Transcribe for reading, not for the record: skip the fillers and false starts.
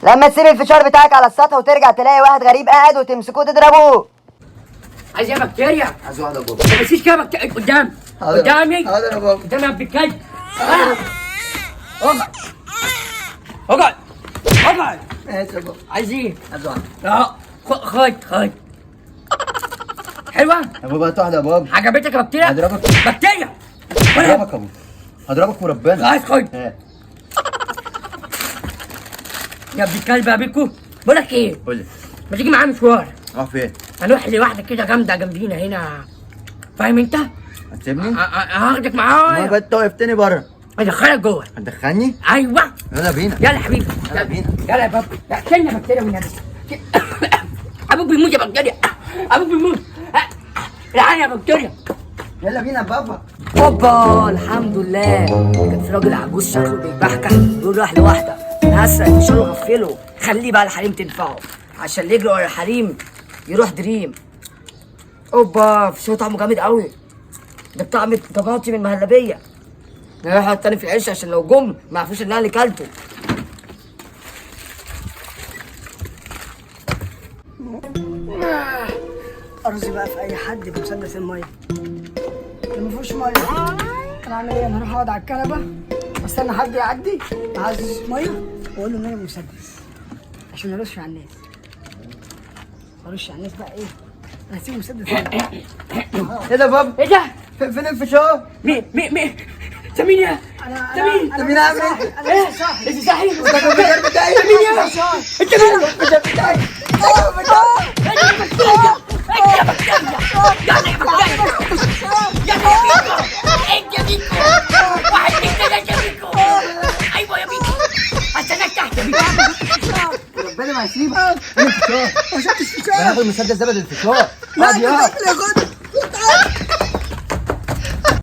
لما تسيب الفشار بتاعك على السطح وترجع تلاقي واحد غريب قاعد وتمسكوه تضربوه. عايز ايه بكتيريا؟ عايز واحده جوه. ما تمشيش كده قدام قدامي. حاضر يا بابا. قدامي يا ابن الكلب. اقعد اقعد اقعد. ماشي يا بابا. عايز ايه؟ عايز واحده. اه خد حلوه؟ يا بابا هات واحده يا بابا. عجبتك يا بكتيريا؟ هضربك. بكتيريا هضربك يا بابا. هضربك وربنا. عايز خد ها. يا ابن الكلب يا بيكو. بقول لك ايه؟ قول لي. ما تيجي معايا مشوار؟ راح فين؟ هنروح لواحده كده جامده جنبينا هنا، فاهم انت؟ هتسيبني؟ هاخدك ما معايا انت وقفتني بره. ادخلك جوه. هتدخلني؟ ايوه يلا بينا. يلا يا حبيبي يلا بينا. يلا يا بابا. لا استنى يا بكتيريا والنبي. ابوك بيموت يا بكتيريا. ابوك بيموت. العين يا بكتيريا. يلا بينا يا بابا. اوبا الحمد لله. كان في راجل عجوز شكله بيبحكح يقول راح لواحده، انا هسرق الفشار وغفله، خليه بقى الحريم تنفعه عشان اللي يجري ورا الحريم يروح دريم. اوبا فشار طعمه جامد قوي، ده بطعم طماطم من المهلبيه. نروح احط تاني في العيش عشان لو جم ما يعرفوش ان انا اللي كلته. ارزي بقى في اي حد بمسدس الميه اللي ما فيهوش ميه. انا اعمل ايه؟ انا هروح اقعد على الكنبه استنى حد يعدي عايز ميه واقول له ان انا مسدس عشان ارش على الناس. ارش على الناس بقى ايه؟ انا هسيب مسدس هنا. ايه ده يا بابا؟ ايه ده؟ فين الفشار؟ مين انت مين يا؟ انا انت مين عامل ايه؟ انا مش صاحي. انت صحيح؟ انت الفشار بتاعي. انت مين يا؟ انت مين؟ الفشار بتاعي. ربنا ما يسيبك. فين الفشار؟ ما شفتش انا فشار. هاخد المسدس ده بدل الفشار. لا اقعد يا خد